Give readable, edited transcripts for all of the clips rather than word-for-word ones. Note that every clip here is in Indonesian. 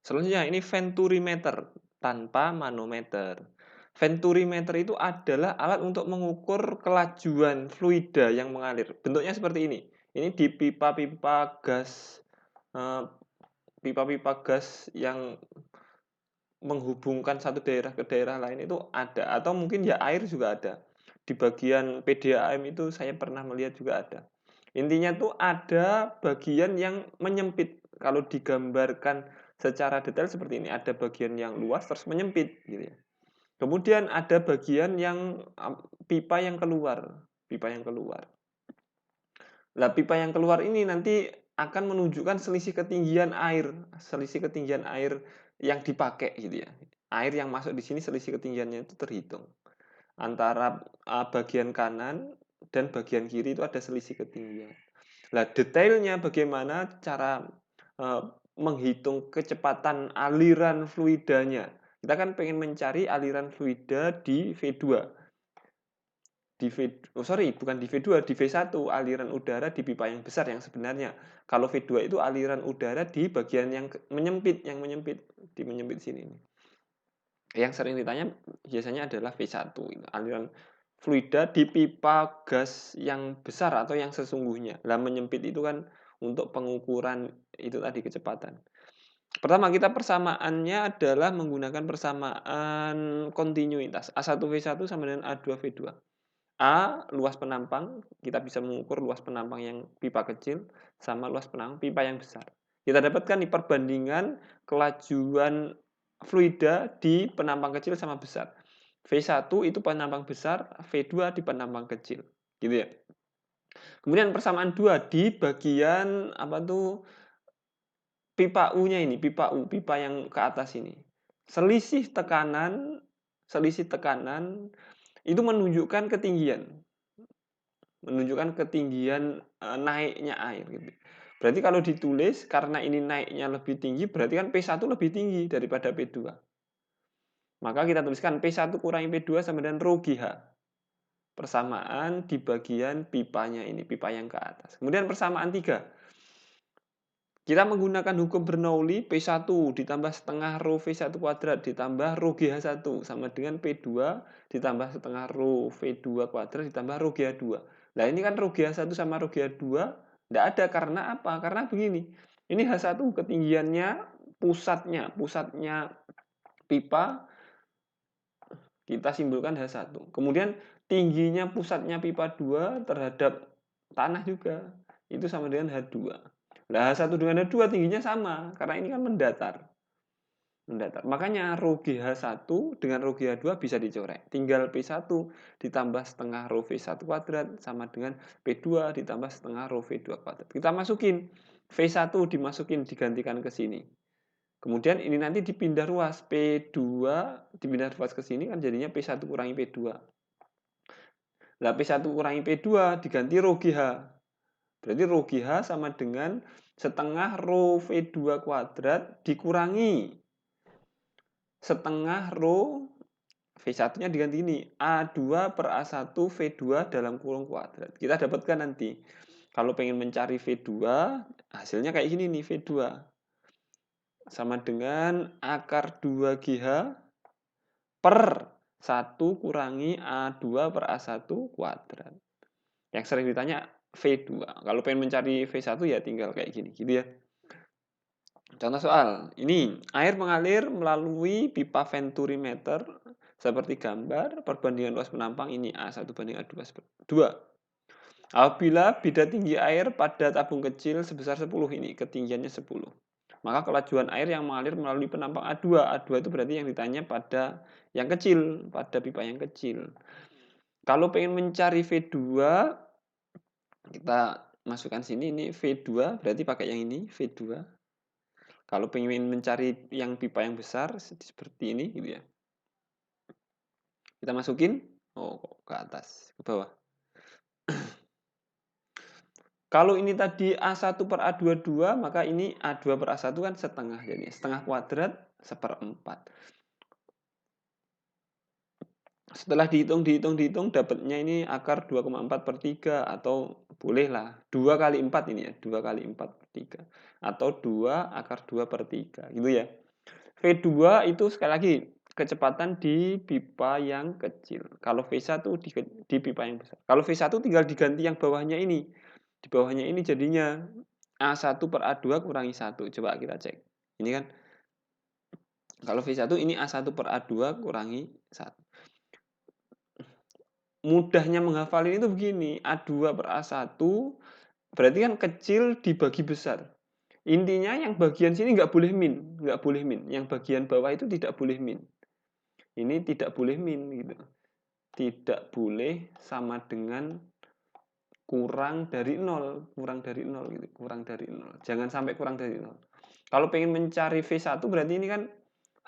Selanjutnya ini venturimeter tanpa manometer. Venturimeter itu adalah alat untuk mengukur kelajuan fluida yang mengalir. Bentuknya seperti ini. Ini di pipa-pipa gas, eh, pipa-pipa gas yang menghubungkan satu daerah ke daerah lain itu ada, atau mungkin ya air juga ada. Di bagian PDAM itu saya pernah melihat juga ada. Intinya tuh ada bagian yang menyempit. Kalau digambarkan secara detail seperti ini, ada bagian yang luas terus menyempit gitu ya. Kemudian ada bagian yang pipa yang keluar, pipa yang keluar. Lah pipa yang keluar ini nanti akan menunjukkan selisih ketinggian air yang dipakai gitu ya. Air yang masuk di sini selisih ketinggiannya itu terhitung. Antara bagian kanan dan bagian kiri itu ada selisih ketinggian. Lah detailnya bagaimana cara menghitung kecepatan aliran fluidanya. Kita kan pengen mencari aliran fluida di V2. Bukan di V2, di V1 aliran udara di pipa yang besar yang sebenarnya. Kalau V2 itu aliran udara di bagian yang menyempit, di menyempit sini. Yang sering ditanya biasanya adalah V1, aliran fluida di pipa gas yang besar atau yang sesungguhnya. Lah menyempit itu kan untuk pengukuran itu tadi kecepatan. Pertama kita persamaannya adalah menggunakan persamaan kontinuitas. A1V1 sama dengan A2V2. A luas penampang, kita bisa mengukur luas penampang yang pipa kecil sama luas penampang pipa yang besar. Kita dapatkan nih perbandingan kelajuan fluida di penampang kecil sama besar. V1 itu penampang besar, V2 di penampang kecil. Gitu ya. Kemudian persamaan 2 di bagian apa tuh pipa U-nya ini, pipa U, pipa yang ke atas ini. Selisih tekanan itu menunjukkan ketinggian. Naiknya air gitu. Berarti kalau ditulis karena ini naiknya lebih tinggi berarti kan P1 lebih tinggi daripada P2. Maka kita tuliskan P1 kurangi P2 sama dengan rho GH. Persamaan di bagian pipanya ini, pipa yang ke atas. Kemudian persamaan 3. Kita menggunakan hukum Bernoulli P1 ditambah setengah rho V1 kuadrat ditambah rho GH1 sama dengan P2 ditambah setengah rho V2 kuadrat ditambah rho GH2. Nah ini kan rho GH1 sama rho GH2 tidak ada karena apa? Karena begini. Ini H1 ketinggiannya pusatnya pipa kita simbolkan H1. Kemudian tingginya pusatnya pipa 2 terhadap tanah juga. Itu sama dengan H2. Nah, H1 dengan H2 tingginya sama, karena ini kan mendatar. Makanya rho GH1 dengan rho GH2 bisa dicorek. Tinggal P1 ditambah setengah rho V1 kuadrat sama dengan P2 ditambah setengah rho V2 kuadrat. Kita masukin V1 digantikan ke sini. Kemudian ini nanti dipindah ruas P2 dipindah ruas ke sini kan jadinya P1 kurangi P2. Nah, P1 kurangi P2 diganti rho GH. Berarti rho GH sama dengan setengah rho V2 kuadrat dikurangi setengah rho V1-nya diganti ini A2 per A1 V2 dalam kurung kuadrat. Kita dapatkan nanti. Kalau pengen mencari V2, hasilnya kayak gini nih V2. Sama dengan akar 2GH per 1 kurangi A2 per A1 kuadrat. Yang sering ditanya V2. Kalau pengen mencari V1 ya tinggal kayak gini gitu ya. Contoh soal, ini air mengalir melalui pipa venturimeter seperti gambar perbandingan luas penampang ini A1 banding A2 2. Apabila beda tinggi air pada tabung kecil sebesar 10 ini, ketinggiannya 10. Maka kelajuan air yang mengalir melalui penampang A2. A2 itu berarti yang ditanya pada yang kecil, pada pipa yang kecil. Kalau pengen mencari V2, kita masukkan sini, ini V2, berarti pakai yang ini, V2. Kalau pengen mencari yang pipa yang besar, seperti ini gitu ya. Kita masukin, ke atas, ke bawah. Kalau ini tadi A1 per A22, maka ini A2 per A1 kan setengah. Jadi setengah kuadrat, seperempat. Setelah dihitung, dapatnya ini akar 2,4 per 3. Atau bolehlah 2 kali 4 ini ya. 2 kali 4 per 3. Atau 2 akar 2 per 3. Gitu ya. V2 itu sekali lagi kecepatan di pipa yang kecil. Kalau V1 di pipa yang besar. Kalau V1 tinggal diganti yang bawahnya ini. Di bawahnya ini jadinya A1/A2 kurangi 1. Coba kita cek. Ini kan kalau V1 ini A1/A2 kurangi 1. Mudahnya menghafal ini tuh begini, A2/A1 berarti kan kecil dibagi besar. Intinya yang bagian sini nggak boleh min, nggak boleh min. Yang bagian bawah itu tidak boleh min. Ini tidak boleh min gitu. Tidak boleh sama dengan kurang dari 0, kurang dari 0 gitu, kurang dari 0. Jangan sampai kurang dari 0. Kalau pengen mencari V1 berarti ini kan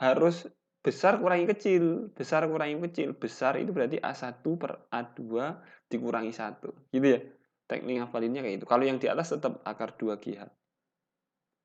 harus besar kurangi kecil, besar kurangi kecil. Besar itu berarti A1/A2 dikurangi 1. Gitu ya. Teknik ngafalinnya kayak gitu. Kalau yang di atas tetap akar 2GH.